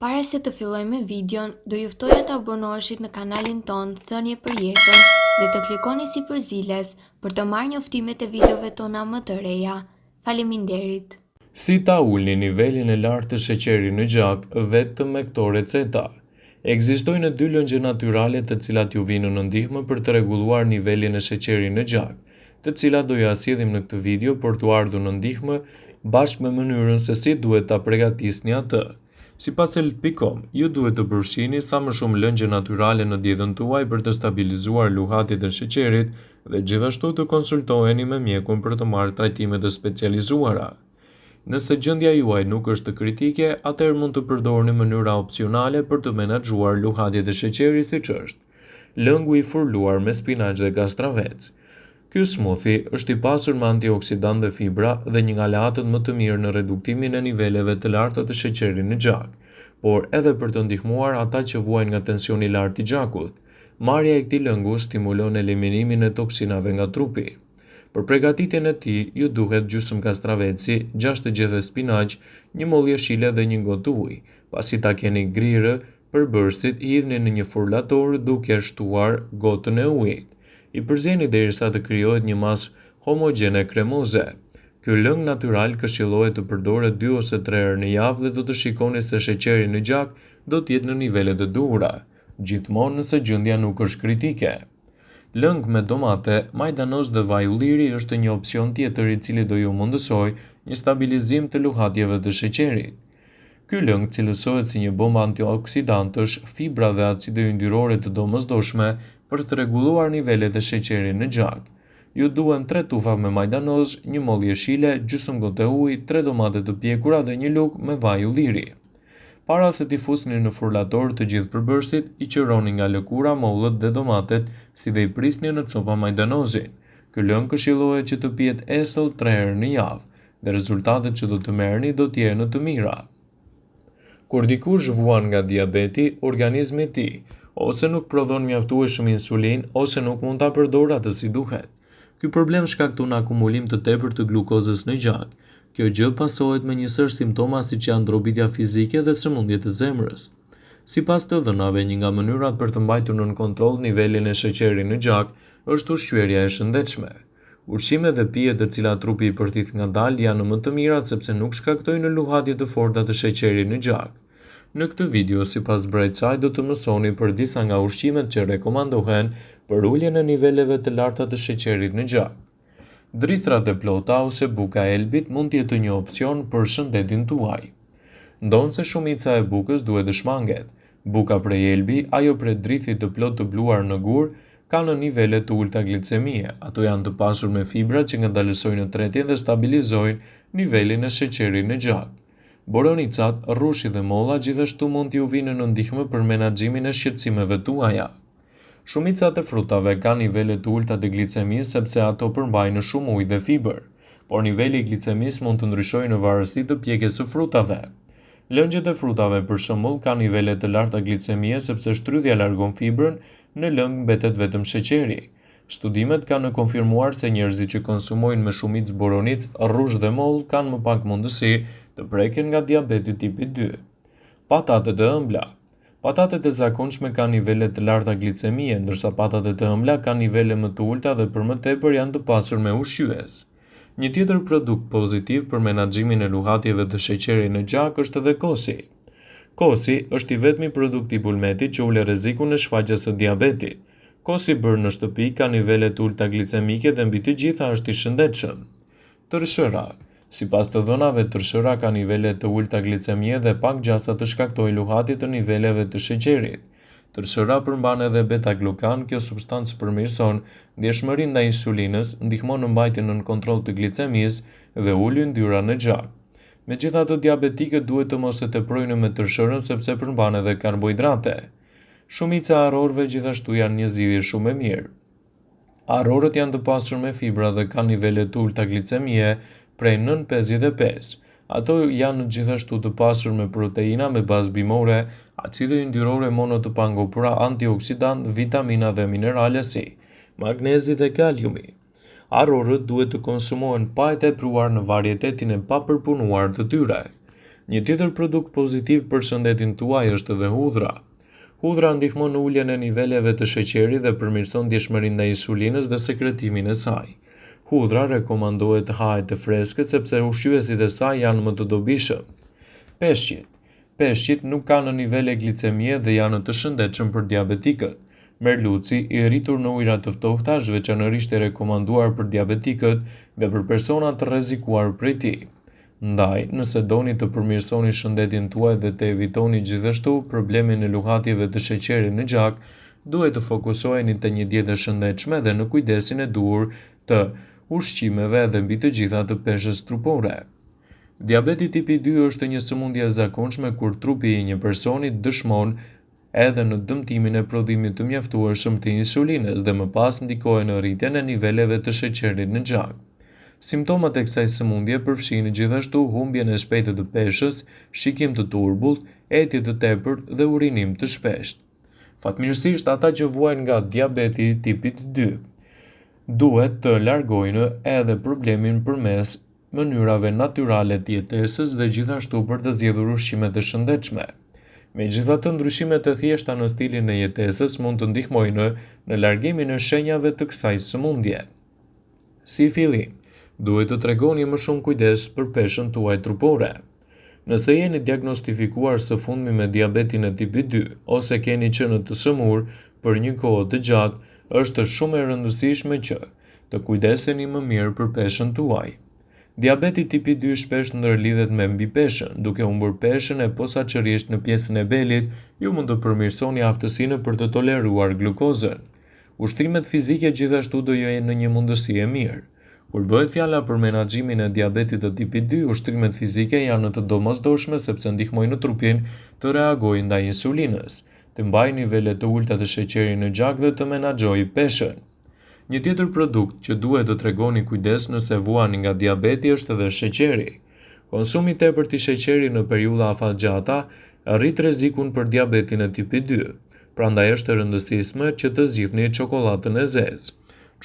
Para se të fillojmë me videon, do ju ftoja të abonoheshit në kanalin ton Thënie për Jetën dhe të klikoni si përziles për të marrë njoftimet e videove tona më të reja. Faleminderit. Si ta ulni nivelin e lartë të sheqerit në gjak vetëm me këto receta? Ekzistojnë dy lëngje natyrale të cilat ju vinë në ndihmë për të rregulluar nivelin e sheqerit në gjak, të cilat do ja sjellim në këtë video për t'u ardhur në ndihmë bashkë me mënyrën se si duhet ta përgatisni atë. Sipas health.com, ju duhet të përfshini sa më shumë lëngje natyrale në dietën tuaj për të stabilizuar luhatjet e sheqerit dhe gjithashtu të konsultoheni me mjekun për të marrë trajtime të specializuara. Nëse gjendja juaj nuk është kritike, atëherë mund të përdorni mënyra opsionale për të menaxhuar luhatjet e sheqerit siç është lëngu i furluar me spinaq dhe kastravec. Ky smoothie është i pasur me antioksidantë dhe fibra dhe një nga lehatët më të mirë në reduktimin e niveleve të larta të sheqerit në gjak, por edhe për të ndihmuar ata që vuajnë nga tensioni i lartë i gjakut. Marrja e këtij lëngu stimulon eliminimin e toksinave nga trupi. Për përgatitjen e tij, ju duhet gjysmë kastraveci, 6 të gjethe spinaq, një mollë jeshile dhe një gotë ujë. Pasi ta keni grirë përbërësit, hidhni në një furlator duke shtuar gotën e ujit. I përzieni derisa të krijohet një masë homogjene kremoze. Ky lëng natyral këshillohet të përdoret 2 ose 3 herë në javë dhe do të shikoni se sheqeri në gjak do të jetë në nivele të duhura, gjithmonë nëse gjendja nuk është kritike. Lëng me domate, majdanoz dhe vaj ulliri është një opsion tjetër i cili do ju mundësoj një stabilizim të luhatjeve të sheqerit. Ky lëng cilësohet si një bombë antioksidantësh, fibra dhe acide yndyrore të domosdoshme për të rregulluar nivelet e sheqerit në gjak. Ju duhen 3 tufa me majdanoz, një mollë jeshile, gjysmë gotë ujë, 3 domate të pjekura dhe një lugë me vaj ulliri. Para se t'i fusni në furlator të gjithë përbërësit, i qironi nga lëkura mollët dhe domatet, si dhe i prisni në copa majdanozin. Ky lëng këshillohet që të pihet esëll 3 herë në javë, dhe rezultatet që do të merrni do të jenë të mira. Kur dikush vuan nga diabeti, organizmi i tij ose nuk prodhon mjaftueshëm insulin ose nuk mund ta përdorë atë si duhet. Ky problem shkakton akumulim të tepërt të glukozës në gjak. Kjo gjë pasohet me një sër simptoma siç janë trobitja fizike dhe sëmundje të zemrës. Sipas të dhënave, një nga mënyrat për të mbajtur nën kontroll nivelin e sheqerit në gjak është ushqyerja e shëndetshme. Ushqimet dhe pijet të cilat trupi i përthith ngadalë janë më të mirat sepse nuk shkaktojnë luhatje të forta të sheqerit në gjak. Në këtë video, sipas Brightside, do të mësoni për disa nga ushqimet që rekomandohen për uljen e niveleve të larta të sheqerit në gjak. Drithrat e plota ose buka e elbit mund të jetë një opsion për shëndetin tuaj. Ndonse shumica e bukës duhet të shmanget. Buka prej elbi, ajo prej drithit të plot të bluar në gur, ka në nivele të ulta glicemie. Ato janë të pasur me fibra që ngandalësojnë tretin dhe stabilizojnë nivelin e sheqerit në gjak. Boronicat, rrushi dhe molla gjithashtu mund t'ju vinë në ndihmë për menaxhimin e shqetësimeve tuaja. Shumicat e frutave kanë nivele të ulta të glicemisë sepse ato përmbajnë shumë ujë dhe fibër, por niveli i glicemisë mund të ndryshojë në varësi të pjekjes së frutave. Lëngjet e frutave për shembull kanë nivele të larta glicemie sepse shtrydhja largon fibrën, në lëng mbetet vetëm sheqeri. Studimet kanë konfirmuar se njerëzit që konsumojnë me shumicë boronic, rrush dhe mollë kanë më pak mundësi të preken nga diabeti tipi 2. Patatet e ëmbla. Patatet e zakonshme kanë nivele të larta glicemie, ndërsa patatet e ëmbla kanë nivele më të ulta dhe për më tepër janë të pasur me ushqyes. Një tjetër produkt pozitiv për menaxhimin e luhatjeve të sheqerit në gjak është edhe kosi. Kosi është i vetmi produkt i bulmetit që ule rrezikun e shfaqjes së diabetit. Kosi bërë në shtëpi ka nivele të ulta glicemike dhe mbi të gjitha është i shëndetshëm. Tërshëra. Sipas të dhënave, tërshëra ka nivele të ulta glicemie dhe pak gjasa të shkaktojë luhatje të niveleve të sheqerit. Tërshëra përmban edhe beta-glukan, kjo substancë përmirëson ndjeshmërinë ndaj insulinës, ndihmon në mbajtjen nën kontroll të glicemisë dhe ul yndyra në gjak. Megjithatë, diabetikët duhet të mos e teprojnë me tërshërën sepse përmban edhe karbohidrate. Shumica e arrorëve gjithashtu janë një zgjidhje shumë e mirë. Arrorët janë të pasur me fibra dhe kanë nivele të ulta glicemie prej 9,55. Ato janë gjithashtu të pasur me proteina me bazë bimore, acide yndyrore mono të pangopura, antioksidant, vitamina dhe minerale si magnezi dhe kaliumi. Arrorët duhet të konsumohen pa e tepruar në varietatin e papërpunuar të tyre. Një tjetër produkt pozitiv për shëndetin tuaj është edhe hudhra. Hudhra ndihmon në uljen e niveleve të sheqerit dhe përmirëson ndjeshmërinë ndaj insulinës dhe sekretimin e saj. Hudhra rekomandohet të hahet të freskët sepse ushqyesit e saj janë më të dobishëm. Peshqit. Peshqit nuk kanë nivele glicemie dhe janë të shëndetshëm për diabetikët. Merluci, i rritur në ujëra të ftohta, është veçanërisht i rekomanduar për diabetikët dhe për persona të rrezikuar prej tij. Ndaj, nëse doni të përmirësoni shëndetin tuaj dhe të evitoni gjithashtu problemin e luhatjeve të sheqerit në gjak, duhet të fokusoheni te një dietë e shëndetshme dhe në kujdesin e duhur të ushqimeve dhe mbi të gjitha të peshës trupore. Diabeti tipi 2 është një sëmundje e zakonshme kur trupi i një personi dëshmon edhe në dëmtimin e prodhimit të mjaftueshëm të insulinës dhe më pas ndikojnë në rritjen e niveleve të sheqerit në gjak. Simptomat e kësaj sëmundje përfshijnë gjithashtu humbjen e shpejtë të peshës, shikim të turbullt, etje të tepërt dhe urinim të shpeshtë. Fatmirësisht, ata që vuajnë nga diabeti tipit 2 duhet të largojnë edhe problemin përmes mënyrave natyrale të jetesës dhe gjithashtu për të zgjedhur ushqime të shëndetshme. Megjithatë, ndryshimet e thjeshta në stilin e jetesës mund të ndihmojnë në largimin e shenjave të kësaj sëmundje. Si fillim, duhet të tregoni më shumë kujdes për peshën tuaj trupore. Nëse jeni diagnostifikuar së fundmi me diabetin e tipit 2 ose keni qenë të sëmur për një kohë të gjatë, është shumë e rëndësishme që të kujdeseni më mirë për peshën tuaj. Diabeti tipi 2 shpesh ndërlidhet me mbipeshën, duke humbur peshën e posaçërisht në pjesën e belit, ju mund të përmirësoni aftësinë për të toleruar glukozën. Ushtrimet fizike gjithashtu do ju jenë në një mundësi e mirë. Kur bëhet fjala për menaxhimin e diabetit të tipit 2, ushtrimet fizike janë të domosdoshme sepse ndihmojnë trupin të reagojë ndaj insulinës, të mbajë nivele të ulta të sheqerit në gjak dhe të menaxhojë peshën. Një tjetër produkt që duhet të tregoni kujdes nëse vuani nga diabeti është edhe sheqeri. Konsumi i tepërt i sheqerit në periudha afatgjata rrit rrezikun për diabetin e tipit 2. Prandaj është e rëndësishme që të zgjidhni çokoladën e zezë.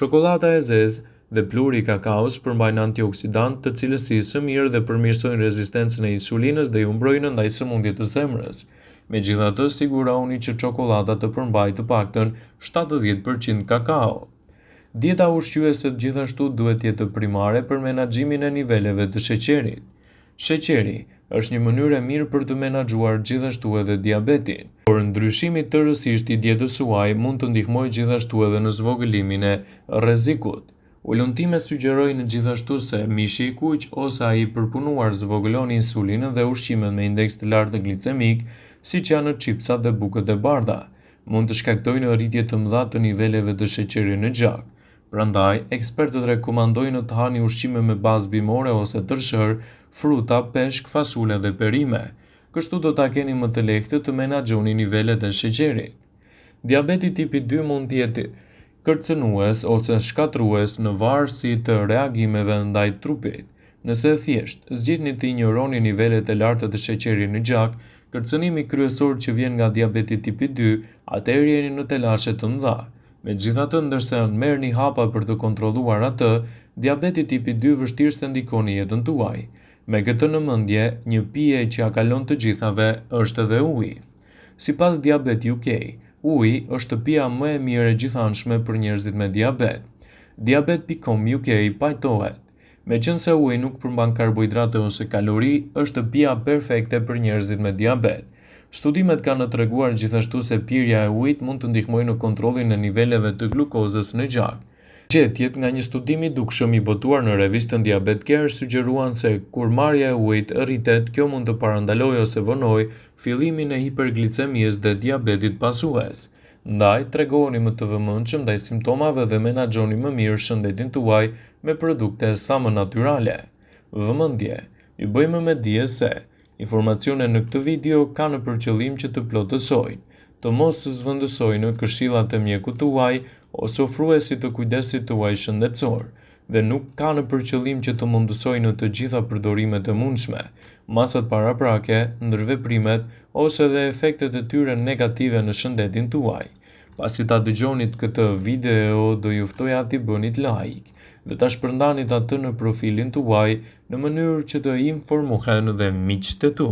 Çokolada e zezë dhe pluri i kakaos përmbajnë antioksidant të cilësisë së mirë dhe përmirësojnë rezistencën e insulinës dhe ju mbrojnë ndaj sëmundjes të zemrës. Megjithatë, sigurohuni që çokolada të përmbajë të paktën 70% kakao. Dieta ushqyese gjithashtu duhet jetë primare për menaxhimin e niveleve të sheqerit. Sheqeri është një mënyrë e mirë për të menaxhuar gjithashtu edhe diabetin, por ndryshimi tërësisht i dietës suaj mund të ndihmojë gjithashtu edhe në zvogëlimin e rrezikut. Ulëntimet sugjerojnë gjithashtu se mishi i kuq ose ai i përpunuar zvogëlon insulinën dhe ushqimet me indeks të lartë glicemik, siç janë çipsat dhe bukët e bardha, mund të shkaktojnë rritje të mëdha të niveleve të sheqerit në gjak. Prandaj, ekspertët rekomandojnë të hani ushqime me bazë bimore ose tërshër, fruta, peshk, fasule dhe perime. Kështu do ta keni më të lehtë të menaxhoni nivelet e sheqerit. Diabeti tipi 2 mund të jetë kërcënues ose shkatrues në varësi të reagimeve ndaj trupit. Nëse thjesht zgjidhni të injoroni nivelet e larta të sheqerit në gjak, kërcënimi kryesor që vjen nga diabeti tipi 2, atëherë jeni në telashe të mëdha. Megjithatë, ndërsa merrni hapa për të kontrolluar atë, diabeti tipi 2 vështirëse ndikon në jetën tuaj. Me këtë në mendje, një pije që ja kalon të gjithave është edhe uji. Sipas Diabeti UK, uji është pija më e mirë e gjithanshme për njerëzit me diabet. Diabet.com UK pajtohet. Meqense uji nuk përmban karbohidrate ose kalori, është pija perfekte për njerëzit me diabet. Studimet kanë treguar gjithashtu se pirja e ujit mund të ndihmojë në kontrollin e niveleve të glukozës në gjak. Gjetjet nga një studim i dukshëm i botuar në revistën Diabet Care sugjeruan se kur marrja e ujit rritet, kjo mund të parandalojë ose vonojë fillimin e hiperglicemisë dhe diabetit pasues. Ndaj, tregoni më të vëmendshëm ndaj simptomave dhe menaxhoni më mirë shëndetin tuaj me produkte sa më natyrale. Vëmendje, ju bëjmë me dije se informacionet në këtë video kanë për qëllim që të plotësojnë, të mos zvendësojnë këshillat e mjekut tuaj ose ofruesit të kujdesit tuaj shëndetësor, dhe nuk kanë për qëllim që të mundësojnë të gjitha përdorimet e mundshme, masat paraprake, ndërveprimet ose dhe efektet e tyre negative në shëndetin tuaj. Pasi ta dëgjonit këtë video, do ju ftoja t'i bënit like dhe ta shpërndanit atë në profilin tuaj në mënyrë që të informohen dhe miqtë e tu.